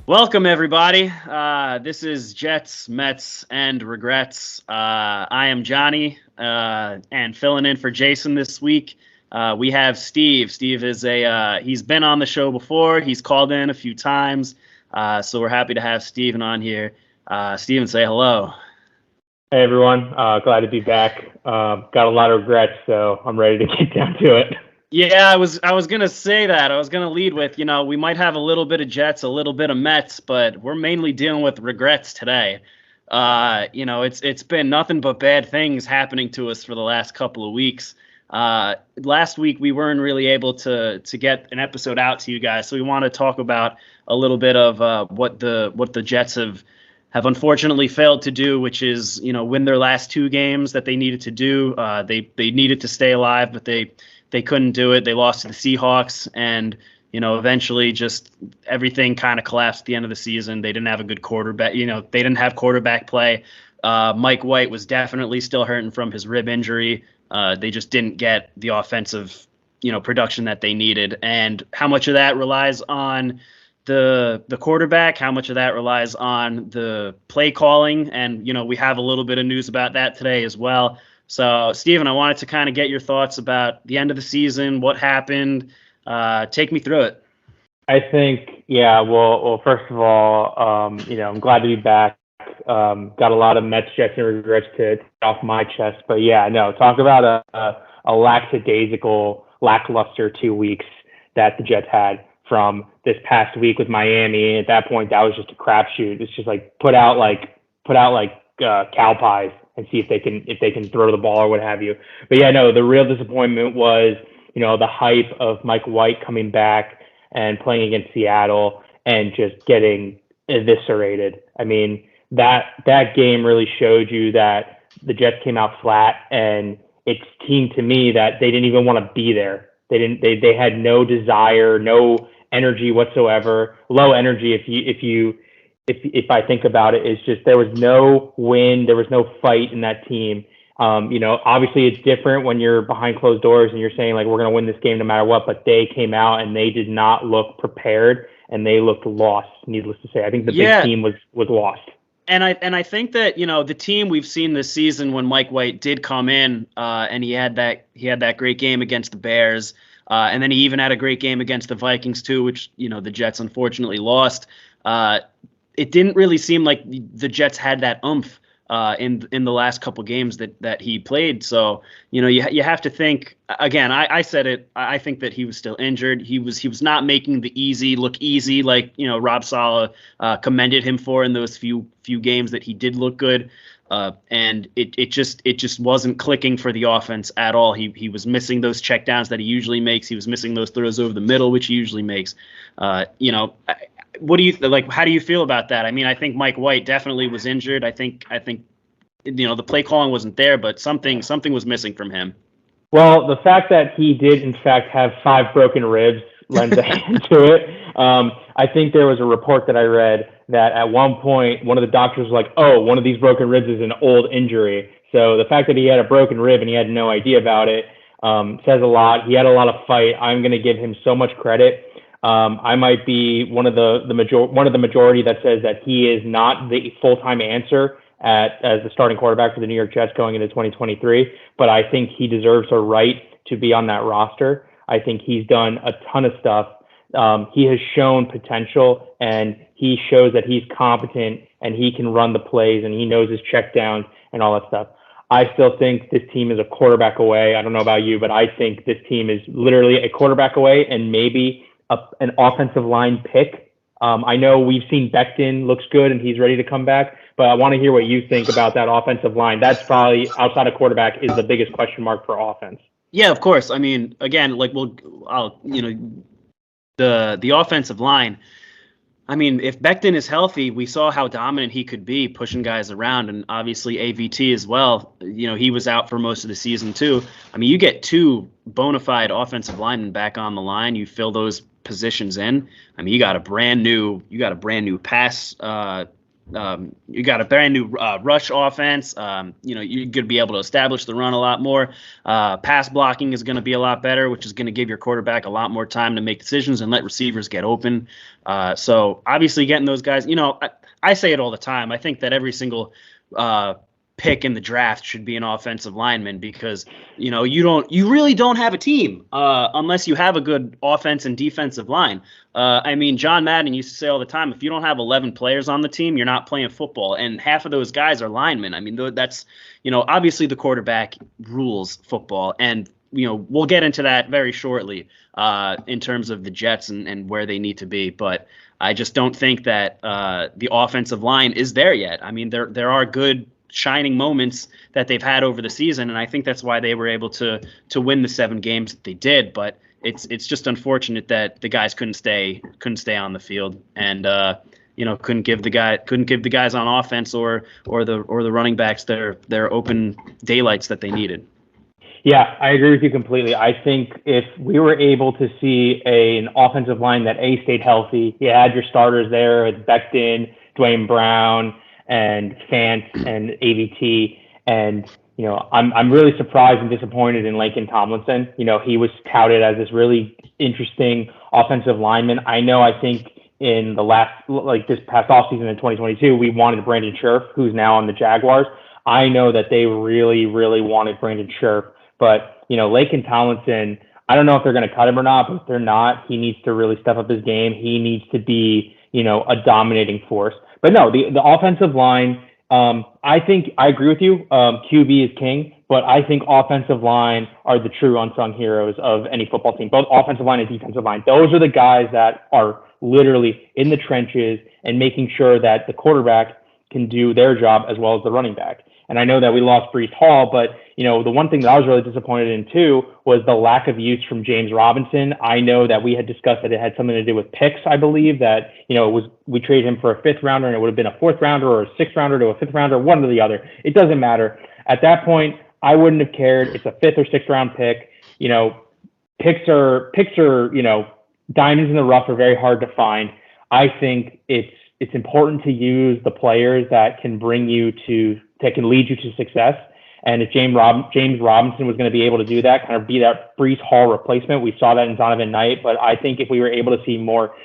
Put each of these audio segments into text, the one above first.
Welcome, everybody. This is Jets, Mets, and Regrets. I am Johnny, and filling in for Jason this week. We have Steve. Steve is he's been on the show before. He's called in a few times, so we're happy to have Steven on here. Steven, say hello. Hey everyone, glad to be back. Got a lot of regrets, so I'm ready to get down to it. Yeah, I was gonna say that. I was gonna lead with, we might have a little bit of Jets, a little bit of Mets, but we're mainly dealing with regrets today. It's been nothing but bad things happening to us for the last couple of weeks. Last week we weren't really able to get an episode out to you guys, so we want to talk about a little bit of what the Jets have unfortunately failed to do, which is win their last two games that they needed to do. They needed to stay alive, but they couldn't do it. They lost to the Seahawks, and eventually just everything kind of collapsed at the end of the season. They didn't have a good quarterback. They didn't have quarterback play. Mike White was definitely still hurting from his rib injury. They just didn't get the offensive production that they needed. And how much of that relies on the quarterback, how much of that relies on the play calling, and we have a little bit of news about that today as well. So, Steven, I wanted to kind of get your thoughts about the end of the season, what happened. Take me through it. I think, yeah. Well, first of all, I'm glad to be back. Got a lot of Mets, Jets, and regrets to get off my chest. But yeah, no, talk about a lackluster 2 weeks that the Jets had from this past week with Miami. And at that point, that was just a crapshoot. It's just like put out cow pies and see if they can throw the ball or what have you. But yeah, no, the real disappointment was, the hype of Mike White coming back and playing against Seattle and just getting eviscerated. I mean, that game really showed you that the Jets came out flat, and it seemed to me that they didn't even want to be there. They had no desire, no energy whatsoever, low energy if I think about it. It's just there was no win, there was no fight in that team. Obviously it's different when you're behind closed doors and you're saying like we're going to win this game no matter what, but they came out and they did not look prepared and they looked lost, needless to say. I think the big team was lost. And I think that the team we've seen this season when Mike White did come in and he had that great game against the Bears, and then he even had a great game against the Vikings too, which the Jets unfortunately lost. It didn't really seem like the Jets had that oomph in the last couple games that he played. So you have to think again. I said it. I think that he was still injured. He was not making the easy look easy like Rob Saleh commended him for in those few games that he did look good. And it just wasn't clicking for the offense at all. He was missing those checkdowns that he usually makes. He was missing those throws over the middle, which he usually makes. What do you like? How do you feel about that? I mean, I think Mike White definitely was injured. I think the play calling wasn't there, but something was missing from him. Well, the fact that he did in fact have 5 broken ribs lends a hand to it. I think there was a report that I read that at one point one of the doctors was like, "Oh, one of these broken ribs is an old injury." So the fact that he had a broken rib and he had no idea about it says a lot. He had a lot of fight. I'm going to give him so much credit. I might be one of the majority that says that he is not the full-time answer as the starting quarterback for the New York Jets going into 2023, but I think he deserves a right to be on that roster. I think he's done a ton of stuff. He has shown potential, and he shows that he's competent and he can run the plays and he knows his checkdowns and all that stuff. I still think this team is a quarterback away. I don't know about you, but I think this team is literally a quarterback away and maybe an offensive line pick. I know we've seen Becton looks good and he's ready to come back, but I want to hear what you think about that offensive line. That's probably outside of quarterback is the biggest question mark for offense. Yeah, of course. I mean, again, like the offensive line. I mean, if Becton is healthy, we saw how dominant he could be pushing guys around, and obviously AVT as well. He was out for most of the season too. I mean, you get 2 bona fide offensive linemen back on the line. You fill those positions in. I mean, you got a brand new pass You got a brand new rush offense. You're going to be able to establish the run a lot more. Pass blocking is going to be a lot better, which is going to give your quarterback a lot more time to make decisions and let receivers get open. So obviously getting those guys, I say it all the time. I think that every single pick in the draft should be an offensive lineman because you really don't have a team unless you have a good offense and defensive line. John Madden used to say all the time, if you don't have 11 players on the team, you're not playing football, and half of those guys are linemen. That's obviously the quarterback rules football, and we'll get into that very shortly in terms of the Jets and where they need to be, but I just don't think that the offensive line is there yet. There are good shining moments that they've had over the season, and I think that's why they were able to win the 7 games that they did. But it's just unfortunate that the guys couldn't stay on the field and couldn't give the guys on offense or the running backs their open daylights that they needed. Yeah, I agree with you completely. I think if we were able to see an offensive line that stayed healthy, you had your starters there with Becton, Dwayne Brown, and Fant and AVT, and I'm really surprised and disappointed in Laken Tomlinson. He was touted as this really interesting offensive lineman. I think in this past offseason in 2022, we wanted Brandon Scherf, who's now on the Jaguars. I know that they really, really wanted Brandon Scherf, but Laken Tomlinson, I don't know if they're going to cut him or not, but if they're not, he needs to really step up his game. He needs to be a dominating force. But no, the offensive line, I think I agree with you. QB is king, but I think offensive line are the true unsung heroes of any football team, both offensive line and defensive line. Those are the guys that are literally in the trenches and making sure that the quarterback can do their job as well as the running back. And I know that we lost Breece Hall, but the one thing that I was really disappointed in too was the lack of use from James Robinson. I know that we had discussed that it had something to do with picks. I believe that we traded him for a 5th rounder and it would have been a 4th rounder or a 6th rounder to a 5th rounder, one or the other. It doesn't matter. At that point, I wouldn't have cared. It's a 5th or 6th round pick. Picks are diamonds in the rough are very hard to find. I think it's important to use the players that can lead you to success. And if James Robinson was going to be able to do that, kind of be that Breece Hall replacement, we saw that in Donovan Knight. But I think if we were able to see more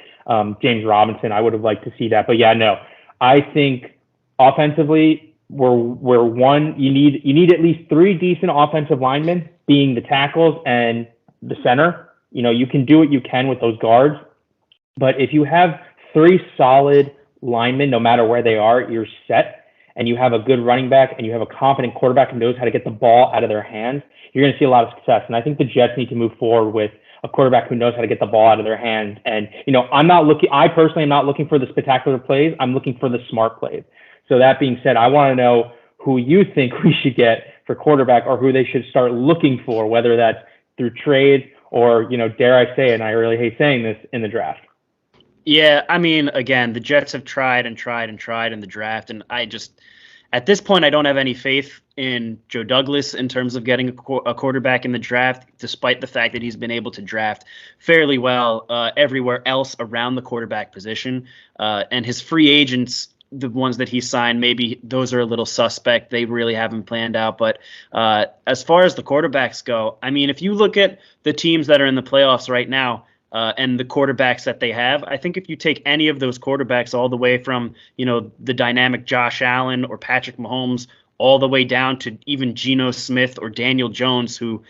James Robinson, I would have liked to see that. But yeah, no, I think offensively, we're one. You need at least 3 decent offensive linemen, being the tackles and the center. You can do what you can with those guards, but if you have 3 solid linemen, no matter where they are, you're set. And you have a good running back and you have a competent quarterback who knows how to get the ball out of their hands, you're going to see a lot of success. And I think the Jets need to move forward with a quarterback who knows how to get the ball out of their hands. And, I personally am not looking for the spectacular plays. I'm looking for the smart plays. So that being said, I want to know who you think we should get for quarterback or who they should start looking for, whether that's through trade or, dare I say it, and I really hate saying this, in the draft. Yeah, again, the Jets have tried and tried and tried in the draft, and at this point, I don't have any faith in Joe Douglas in terms of getting a quarterback in the draft, despite the fact that he's been able to draft fairly well everywhere else around the quarterback position. And his free agents, the ones that he signed, maybe those are a little suspect. They really haven't planned out. But as far as the quarterbacks go, if you look at the teams that are in the playoffs right now, and the quarterbacks that they have, I think if you take any of those quarterbacks all the way from, the dynamic Josh Allen or Patrick Mahomes all the way down to even Geno Smith or Daniel Jones, who,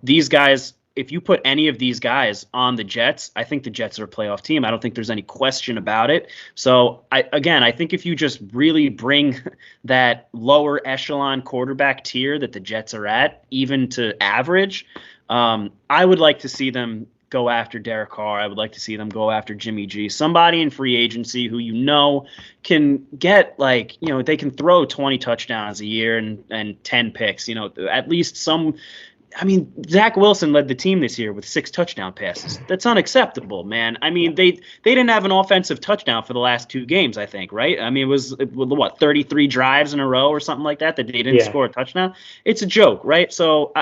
these guys, if you put any of these guys on the Jets, I think the Jets are a playoff team. I don't think there's any question about it. So, I think if you just really bring that lower echelon quarterback tier that the Jets are at, even to average, I would like to see them go after Derek Carr. I would like to see them go after Jimmy G, somebody in free agency who can get they can throw 20 touchdowns a year and 10 picks. At least some. Zach Wilson led the team this year with 6 touchdown passes. That's unacceptable, man. They didn't have an offensive touchdown for the last 2 games, I think, right? It was 33 drives in a row or something like that they didn't score a touchdown. It's a joke, right? So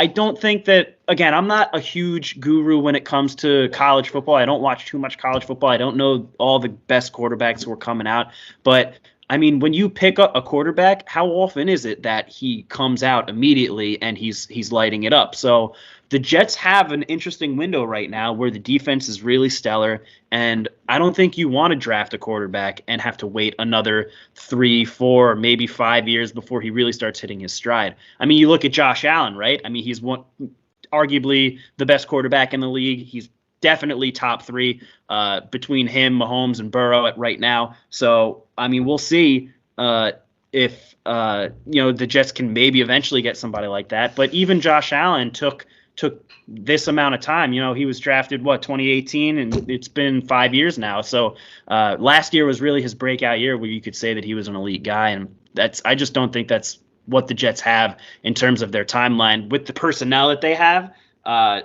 I don't think that, again, I'm not a huge guru when it comes to college football. I don't watch too much college football. I don't know all the best quarterbacks who are coming out. But, I mean, when you pick up a quarterback, how often is it that he comes out immediately and he's lighting it up? So the Jets have an interesting window right now where the defense is really stellar, and I don't think you want to draft a quarterback and have to wait another 3, 4, maybe 5 years before he really starts hitting his stride. I mean, you look at Josh Allen, right? I mean, he's arguably the best quarterback in the league. He's definitely top 3 between him, Mahomes, and Burrow right now. So, I mean, we'll see if the Jets can maybe eventually get somebody like that. But even Josh Allen took this amount of time. He was drafted 2018, and it's been 5 years now. So last year was really his breakout year where you could say that he was an elite guy, and I just don't think that's what the Jets have in terms of their timeline with the personnel that they have,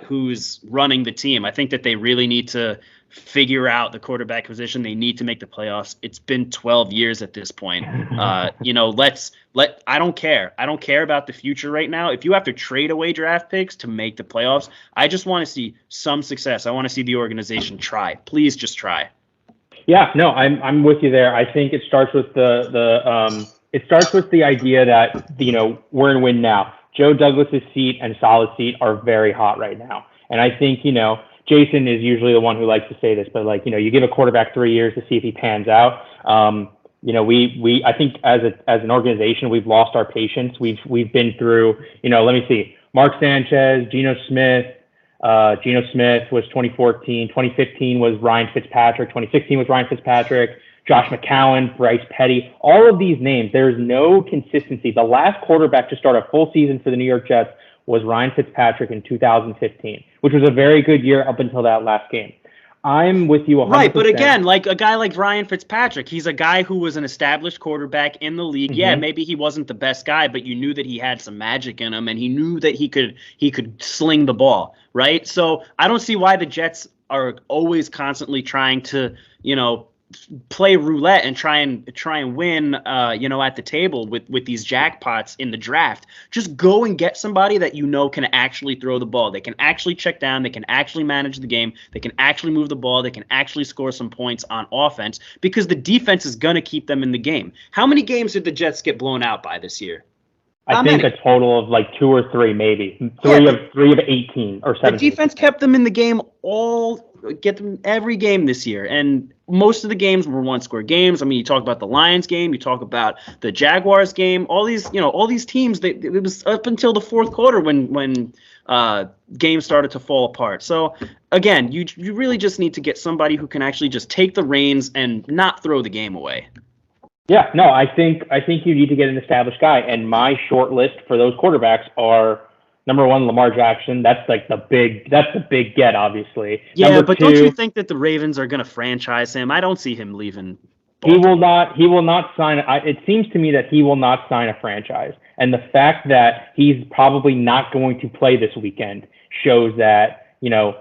who's running the team. I think that they really need to figure out the quarterback position. They need to make the playoffs. It's been 12 years at this point. I don't care. I don't care about the future right now. If you have to trade away draft picks to make the playoffs, I just want to see some success. I want to see the organization try. Please just try. Yeah, no, I'm with you there. I think it starts with the idea that, we're in win now. Joe Douglas's seat and Saleh's seat are very hot right now. And I think, Jason is usually the one who likes to say this, but you give a quarterback 3 years to see if he pans out. I think as an organization, we've lost our patience. We've been through, let me see, Mark Sanchez, Geno Smith was 2014, 2015 was Ryan Fitzpatrick, 2016 was Ryan Fitzpatrick, Josh McCown, Bryce Petty, all of these names. There's no consistency. The last quarterback to start a full season for the New York Jets was Ryan Fitzpatrick in 2015, which was a very good year up until that last game. I'm with you 100%. Right, but again, like a guy like Ryan Fitzpatrick, he's a guy who was an established quarterback in the league. Mm-hmm. Yeah, maybe he wasn't the best guy, but you knew that he had some magic in him, and he knew that he could sling the ball, right? So I don't see why the Jets are always constantly trying to, play roulette and try and win, at the table with these jackpots in the draft. Just go and get somebody that can actually throw the ball. They can actually check down. They can actually manage the game. They can actually move the ball. They can actually score some points on offense because the defense is going to keep them in the game. How many games did the Jets get blown out by this year? I think a total of 2 or 3, maybe. Three of 18 or 17. The defense kept them in the game get them every game this year. And most of the games were one-score games. I mean, you talk about the Lions game, you talk about the Jaguars game, all these teams, it was up until the fourth quarter when games started to fall apart. So again, you really just need to get somebody who can actually just take the reins and not throw the game away. Yeah, no, I think you need to get an established guy, and my short list for those quarterbacks are number 1, Lamar Jackson. That's the big get, obviously. Yeah, number but 2, don't you think that the Ravens are going to franchise him? I don't see him leaving Baltimore. He will not sign. It seems to me that he will not sign a franchise, and the fact that he's probably not going to play this weekend shows that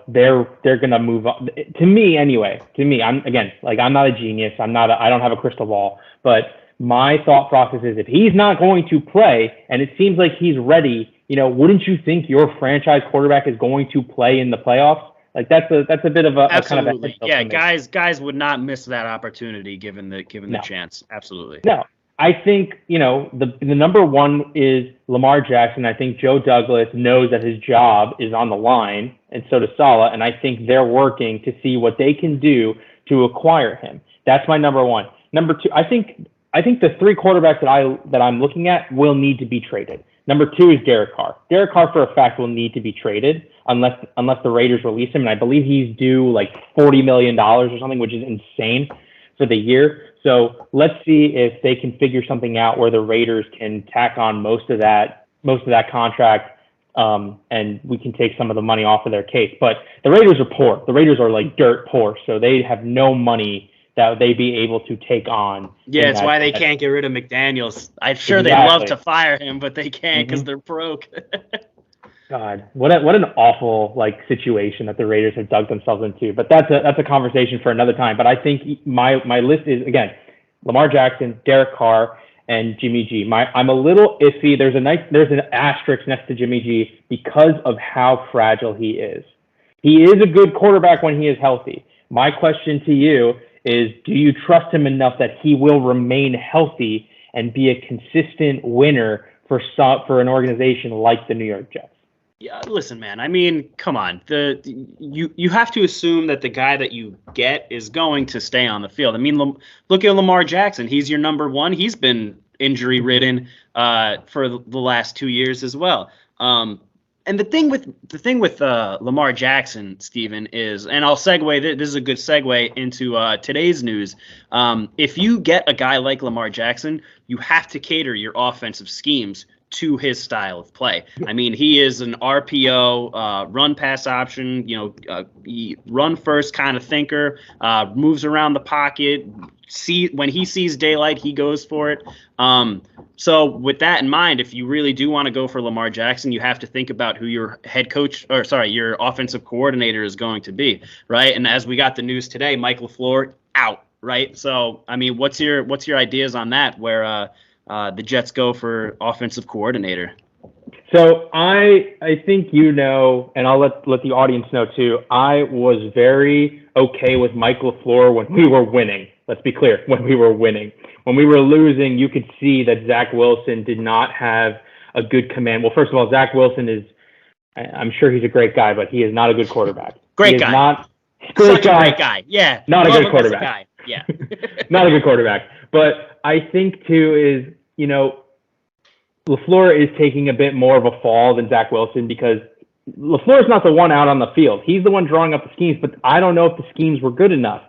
they're going to move on. To me, anyway. I'm not a genius. I don't have a crystal ball. But my thought process is if he's not going to play and it seems like he's ready, wouldn't you think your franchise quarterback is going to play in the playoffs? That's a bit of a absolutely. A kind of guys would not miss that opportunity given the chance. Absolutely. No. I think, the number 1 is Lamar Jackson. I think Joe Douglas knows that his job is on the line, and so does Saleh, and I think they're working to see what they can do to acquire him. That's my number 1. Number 2, I think the 3 quarterbacks that I'm looking at will need to be traded. Number 2 is Derek Carr. Derek Carr, for a fact, will need to be traded unless the Raiders release him, and I believe he's due $40 million or something, which is insane for the year. So let's see if they can figure something out where the Raiders can tack on most of that contract, and we can take some of the money off of their case. But the Raiders are poor. The Raiders are dirt poor, so they have no money that they'd be able to take on. Yeah, it's why they can't get rid of McDaniels. I'm sure they'd love to fire him, but they can't because they're broke. God, what an awful situation that the Raiders have dug themselves into. But that's a conversation for another time. But I think my list is, again, Lamar Jackson, Derek Carr, and Jimmy G. I'm a little iffy. There's an asterisk next to Jimmy G because of how fragile he is. He is a good quarterback when he is healthy. My question to you is, do you trust him enough that he will remain healthy and be a consistent winner for an organization like the New York Jets? Yeah, listen, man. I mean, come on. You have to assume that the guy that you get is going to stay on the field. I mean, look at Lamar Jackson. He's your number one. He's been injury ridden for the last 2 years as well. And the thing with Lamar Jackson, Steven, is, and I'll segue. This is a good segue into today's news. If you get a guy like Lamar Jackson, you have to cater your offensive schemes to his style of play. I mean, he is an RPO, run pass option, he run first kind of thinker, moves around the pocket. When he sees daylight, he goes for it. So with that in mind, if you really do want to go for Lamar Jackson, you have to think about who your your offensive coordinator is going to be, right? And as we got the news today, Mike LaFleur out, right? So, I mean, what's your ideas on that, where the Jets go for offensive coordinator? So I think and I'll let the audience know too, I was very okay with Mike LaFleur when we were winning. Let's be clear, when we were winning. When we were losing, you could see that Zach Wilson did not have a good command. Well, first of all, Zach Wilson I'm sure he's a great guy, but he is not a good quarterback. Great guy. Great guy. Yeah. Not a good quarterback. Yeah. Not a good quarterback. But I think too is, LaFleur is taking a bit more of a fall than Zach Wilson, because LaFleur is not the one out on the field. He's the one drawing up the schemes, but I don't know if the schemes were good enough.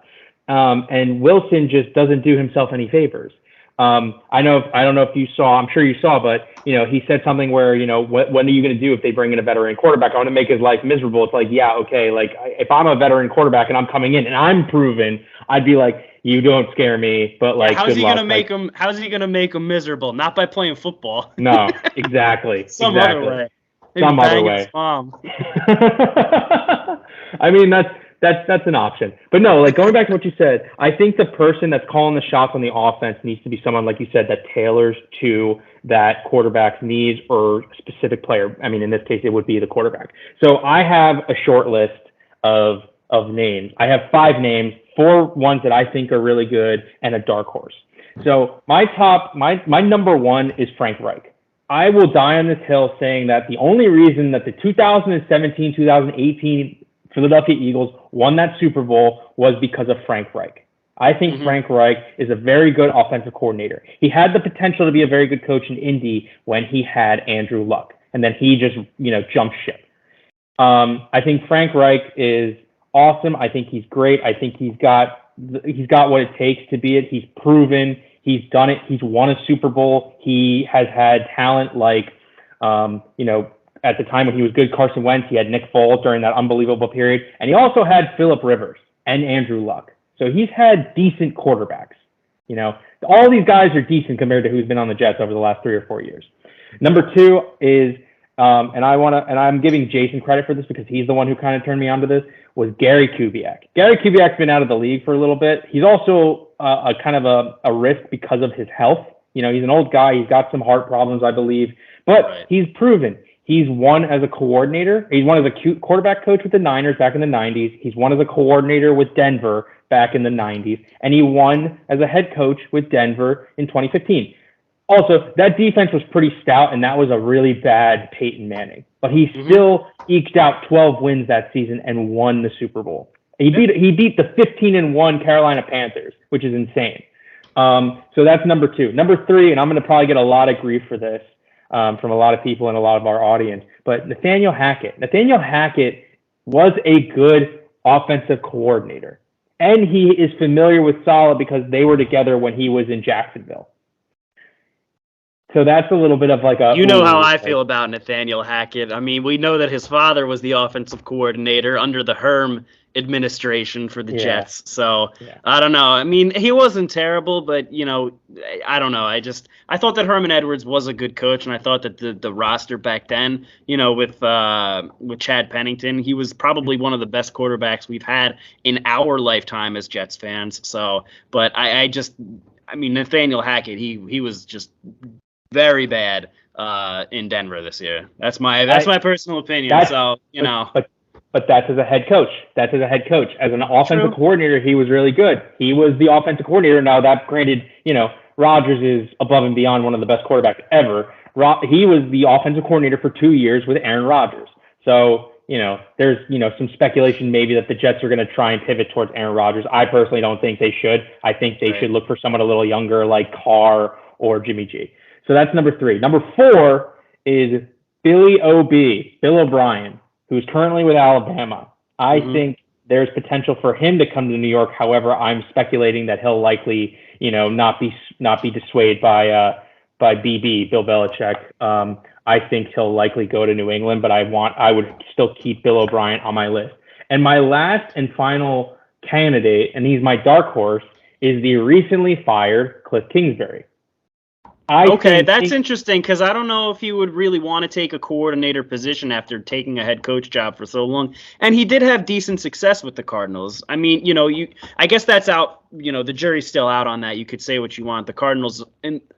And Wilson just doesn't do himself any favors. I don't know if you saw, I'm sure you saw, but, he said something where, what are you going to do if they bring in a veteran quarterback? I want to make his life miserable. It's like, yeah, okay. Like, if I'm a veteran quarterback and I'm coming in and I'm proven, I'd be like, you don't scare me, but like, how's he going to make him? How's he going to make him miserable? Not by playing football. No, exactly. Some other way. Maybe Some other way. I mean, that's an option. But no, like, going back to what you said, I think the person that's calling the shots on the offense needs to be someone, like you said, that tailors to that quarterback's needs or specific player. I mean, in this case, it would be the quarterback. So I have a short list of names. I have 5 names, 4 ones that I think are really good, and a dark horse. So my number 1 is Frank Reich. I will die on this hill saying that the only reason that the 2017-2018 Philadelphia Eagles won that Super Bowl was because of Frank Reich. I think Frank Reich is a very good offensive coordinator. He had the potential to be a very good coach in Indy when he had Andrew Luck, and then he just, jumped ship. I think Frank Reich is awesome. I think he's great. I think he's got what it takes to be it. He's proven. He's done it. He's won a Super Bowl. He has had talent like, at the time when he was good, Carson Wentz. He had Nick Foles during that unbelievable period. And he also had Phillip Rivers and Andrew Luck. So he's had decent quarterbacks. All these guys are decent compared to who's been on the Jets over the last 3 or 4 years. Number 2 is, and I'm giving Jason credit for this because he's the one who kind of turned me onto this, was Gary Kubiak. Gary Kubiak's been out of the league for a little bit. He's also a kind of a risk because of his health. He's an old guy. He's got some heart problems, I believe, but He's proven. He's won as a coordinator. He's won as a quarterback coach with the Niners back in the 90s. He's won as a coordinator with Denver back in the 90s. And he won as a head coach with Denver in 2015. Also, that defense was pretty stout, and that was a really bad Peyton Manning. But he still eked out 12 wins that season and won the Super Bowl. He beat the 15-1 Carolina Panthers, which is insane. So that's number 2. Number 3, and I'm going to probably get a lot of grief for this, from a lot of people and a lot of our audience, but Nathaniel Hackett. Nathaniel Hackett was a good offensive coordinator, and he is familiar with Saleh because they were together when he was in Jacksonville. So that's a little bit of like a... how I feel about Nathaniel Hackett. I mean, we know that his father was the offensive coordinator under the Herm administration for the Jets. So I don't know. I mean, he wasn't terrible, but I don't know. I thought that Herman Edwards was a good coach, and I thought that the roster back then, with Chad Pennington, he was probably one of the best quarterbacks we've had in our lifetime as Jets fans. So, but I mean, Nathaniel Hackett, he was just very bad in Denver this year. That's my personal opinion. So, but that's as a head coach. That's as a head coach. As an offensive coordinator, he was really good. He was the offensive coordinator. Now that, granted, Rodgers is above and beyond one of the best quarterbacks ever. He was the offensive coordinator for 2 years with Aaron Rodgers. So, there's, some speculation maybe that the Jets are going to try and pivot towards Aaron Rodgers. I personally don't think they should. I think they should look for someone a little younger like Carr or Jimmy G. So that's number 3. Number 4 is Bill O'Brien, who's currently with Alabama. I think there's potential for him to come to New York. However, I'm speculating that he'll likely, not be dissuaded by Bill Belichick. I think he'll likely go to New England, but I would still keep Bill O'Brien on my list. And my last and final candidate, and he's my dark horse, is the recently fired Cliff Kingsbury. That's interesting because I don't know if he would really want to take a coordinator position after taking a head coach job for so long. And he did have decent success with the Cardinals. I mean, I guess that's out. The jury's still out on that. You could say what you want. The Cardinals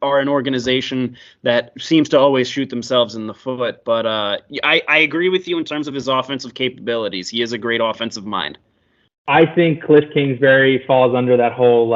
are an organization that seems to always shoot themselves in the foot. But I agree with you in terms of his offensive capabilities. He is a great offensive mind. I think Cliff Kingsbury falls under that whole,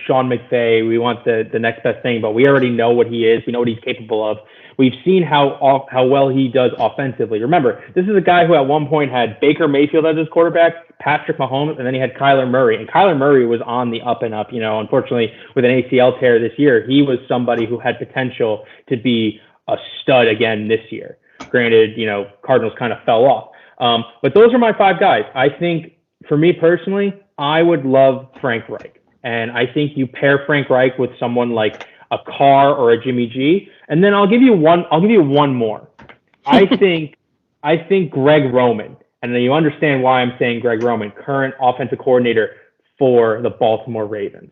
Sean McVay, we want the next best thing, but we already know what he is. We know what he's capable of. We've seen how well he does offensively. Remember, this is a guy who at one point had Baker Mayfield as his quarterback, Patrick Mahomes, and then he had Kyler Murray. And Kyler Murray was on the up and up. Unfortunately, with an ACL tear this year, he was somebody who had potential to be a stud again this year. Granted, Cardinals kind of fell off. But those are my 5 guys. I think, for me personally, I would love Frank Reich. And I think you pair Frank Reich with someone like a Carr or a Jimmy G. And then I'll give you one more. I think Greg Roman. And then you understand why I'm saying Greg Roman, current offensive coordinator for the Baltimore Ravens.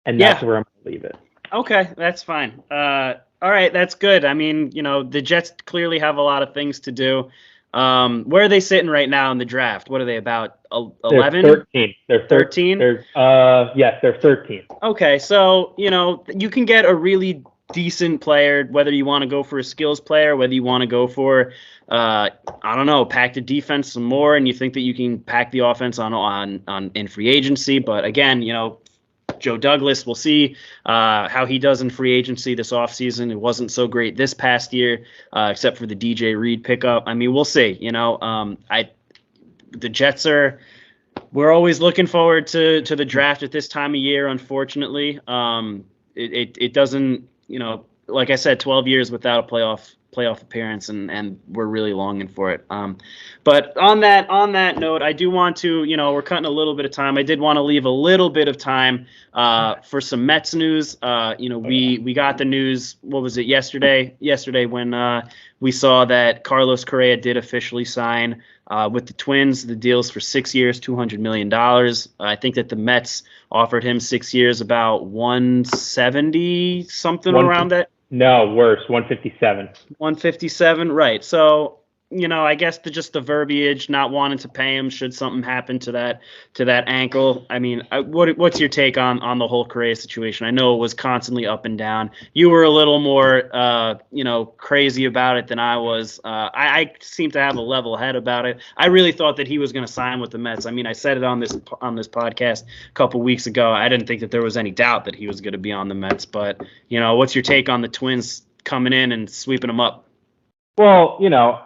And that's where I'm going to leave it. Okay, that's fine. All right, that's good. I mean, the Jets clearly have a lot of things to do. Where are they sitting right now in the draft? What are they, about 11? They're 13. They're 13? Yes, they're 13. Okay, so, you can get a really decent player, whether you want to go for a skills player, whether you want to go for, pack the defense some more, and you think that you can pack the offense on in free agency. But again, Joe Douglas, we'll see how he does in free agency this offseason. It wasn't so great this past year, except for the DJ Reed pickup. I mean, we'll see. The Jets we're always looking forward to the draft at this time of year. Unfortunately, it doesn't. Like I said, 12 years without a playoff appearance, and we're really longing for it. But on that note, I do want to, we're cutting a little bit of time. I did want to leave a little bit of time for some Mets news. We got the news, what was it, yesterday when we saw that Carlos Correa did officially sign with the Twins. The deal's for 6 years, $200 million. I think that the Mets offered him 6 years, about 170 something around that. No, worse, 157. 157, right. So, I guess just the verbiage, not wanting to pay him should something happen to that ankle. I mean, what's your take on the whole Correa situation? I know it was constantly up and down. You were a little more, crazy about it than I was. I seem to have a level head about it. I really thought that he was going to sign with the Mets. I mean, I said it on this podcast a couple weeks ago. I didn't think that there was any doubt that he was going to be on the Mets. But, what's your take on the Twins coming in and sweeping them up? Well,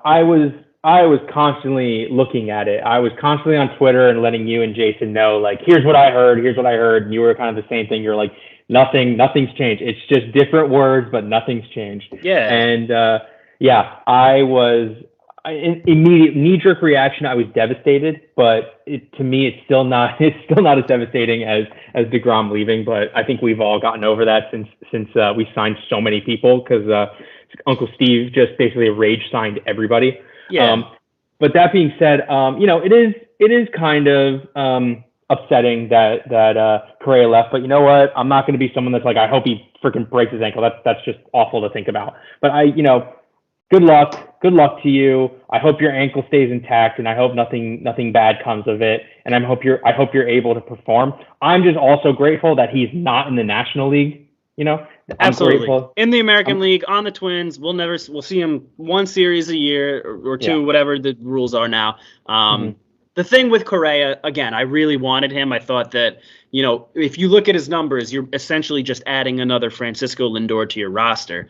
I was constantly looking at it. I was constantly on Twitter and letting you and Jason know, like, here's what I heard. And you were kind of the same thing. You're like, nothing's changed. It's just different words, but nothing's changed. Yeah. And I was immediate knee-jerk reaction. I was devastated, but to me, it's still not as devastating as DeGrom leaving. But I think we've all gotten over that since we signed so many people, because Uncle Steve just basically rage signed everybody. Yeah. But that being said, it is kind of upsetting that Correa left. But you know what? I'm not going to be someone that's like, I hope he freaking breaks his ankle. That's just awful to think about. But good luck. Good luck to you. I hope your ankle stays intact, and I hope nothing bad comes of it. And I hope you're able to perform. I'm just also grateful that he's not in the National League. You know, I'm Absolutely. grateful. In the American League, on the Twins, we'll see him one series a year or two, whatever the rules are now. The thing with Correa, again, I really wanted him. I thought that, if you look at his numbers, you're essentially just adding another Francisco Lindor to your roster.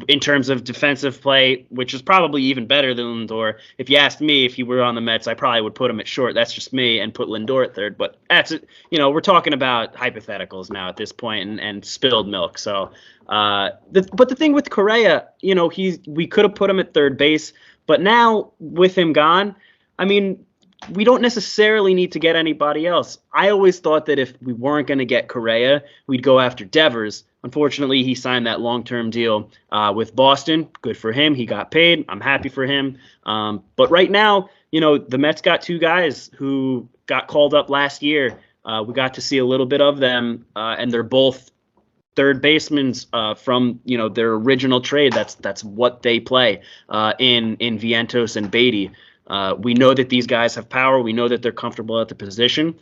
In terms of defensive play, which is probably even better than Lindor. If you asked me if he were on the Mets, I probably would put him at short. That's just me, and put Lindor at third. But that's it. We're talking about hypotheticals now at this point and spilled milk. So, but the thing with Correa, we could have put him at third base, but now with him gone, I mean, we don't necessarily need to get anybody else. I always thought that if we weren't going to get Correa, we'd go after Devers. Unfortunately, he signed that long-term deal with Boston. Good for him. He got paid. I'm happy for him. But right now, the Mets got two guys who got called up last year. We got to see a little bit of them, and they're both third basemen from their original trade. That's what they play in Vientos and Beatty. We know that these guys have power. We know that they're comfortable at the position.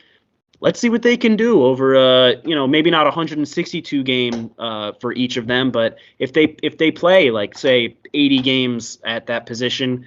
Let's see what they can do over, maybe not 162 game for each of them, but if they play like say 80 games at that position,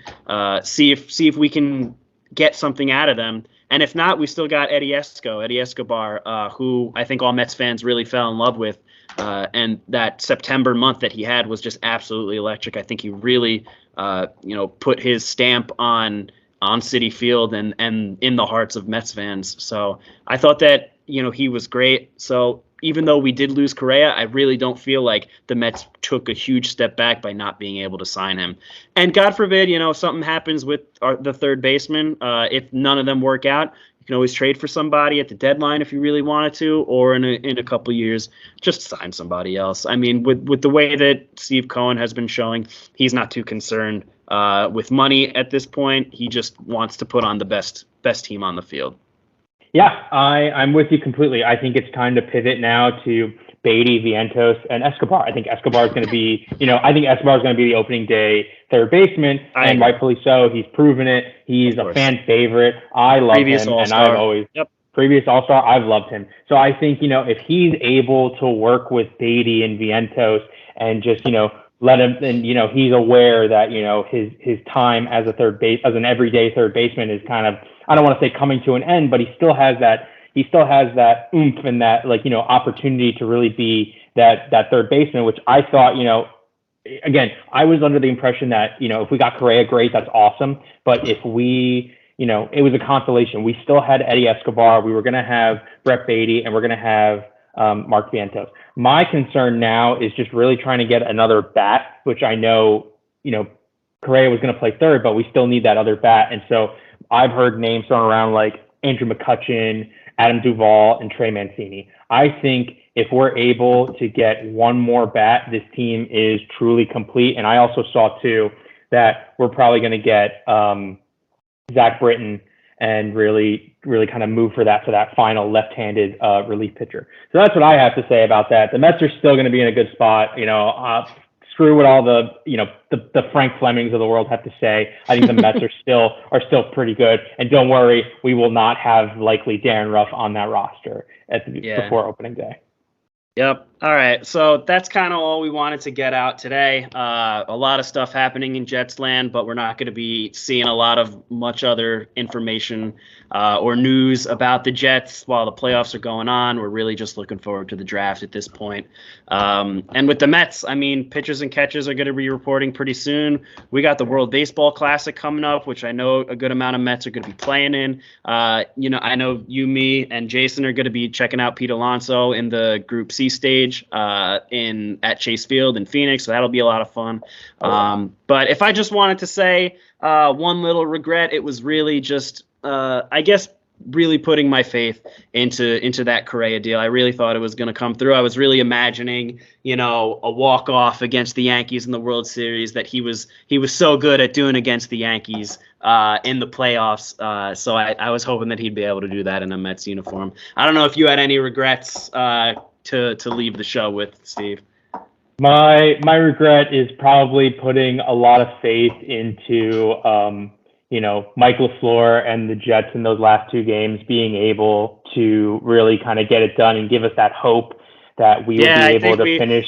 see if we can get something out of them. And if not, we still got Eddie Escobar, who I think all Mets fans really fell in love with. And that September month that he had was just absolutely electric. I think he really, put his stamp on Citi Field and in the hearts of Mets fans. So I thought that, he was great. So even though we did lose Correa, I really don't feel like the Mets took a huge step back by not being able to sign him. And God forbid, something happens with the third baseman. If none of them work out, you can always trade for somebody at the deadline if you really wanted to, or in a couple years, just sign somebody else. I mean, with the way that Steve Cohen has been showing, he's not too concerned with money at this point. He just wants to put on the best team on the field. Yeah, I'm with you completely. I think it's time to pivot now to Beatty, Vientos, and Escobar. I think Escobar is going to be, the opening day third baseman, and rightfully so. He's proven it. He's a fan favorite. I love him, and I've always previous All-Star. I've loved him. So I think if he's able to work with Beatty and Vientos and just let him, and he's aware that his time as an everyday third baseman is kind of, I don't want to say coming to an end, but he still has that oomph and that opportunity to really be that third baseman, which I thought, again, I was under the impression that, if we got Correa, great, that's awesome. But if we, it was a consolation. We still had Eddie Escobar. We were going to have Brett Beatty, and we're going to have Mark Vientos. My concern now is just really trying to get another bat, which I know, Correa was going to play third, but we still need that other bat. And so I've heard names thrown around like Andrew McCutchen, Adam Duvall, and Trey Mancini. I think if we're able to get one more bat, this team is truly complete. And I also saw too that we're probably going to get Zach Britton and really kind of move for that final left-handed relief pitcher. So that's what I have to say about that. The Mets are still going to be in a good spot. Screw what all the the Frank Flemings of the world have to say. I think the Mets are still pretty good. And don't worry, we will not have likely Darren Ruff on that roster before opening day. Yep. All right. So that's kind of all we wanted to get out today. A lot of stuff happening in Jets land, but we're not going to be seeing a lot of much other information or news about the Jets while the playoffs are going on. We're really just looking forward to the draft at this point. And with the Mets, I mean, pitchers and catchers are going to be reporting pretty soon. We got the World Baseball Classic coming up, which I know a good amount of Mets are going to be playing in. I know you, me, and Jason are going to be checking out Pete Alonso in the Group C stage at Chase Field in Phoenix, so that'll be a lot of fun. But if I just wanted to say one little regret, it was really just I guess really putting my faith into that Correa deal. I really thought it was going to come through. I was really imagining a walk-off against the Yankees in the World Series that he was so good at doing against the Yankees in the playoffs. So I was hoping that he'd be able to do that in a Mets uniform. I don't know if you had any regrets to leave the show with, Steve. My regret is probably putting a lot of faith into Mike LaFleur and the Jets in those last two games being able to really kind of get it done and give us that hope that we would be able to finish.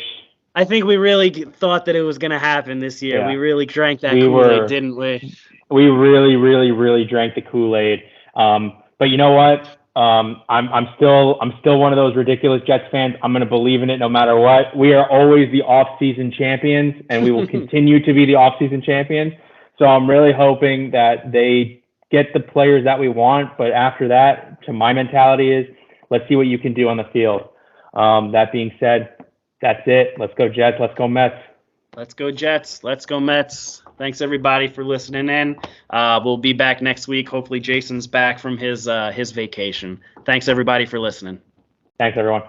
I think we really thought that it was going to happen this year. Yeah. We really drank that Kool-Aid, didn't we? We really, really, really drank the Kool-Aid. But you know what? I'm still one of those ridiculous Jets fans. I'm going to believe in it no matter what. We are always the off-season champions, and we will continue to be the off-season champions. So I'm really hoping that they get the players that we want. But after that, to my mentality is, let's see what you can do on the field. That being said, that's it. Let's go Jets. Let's go Mets. Let's go Jets. Let's go Mets. Thanks everybody for listening in. We'll be back next week. Hopefully Jason's back from his vacation. Thanks everybody for listening. Thanks everyone.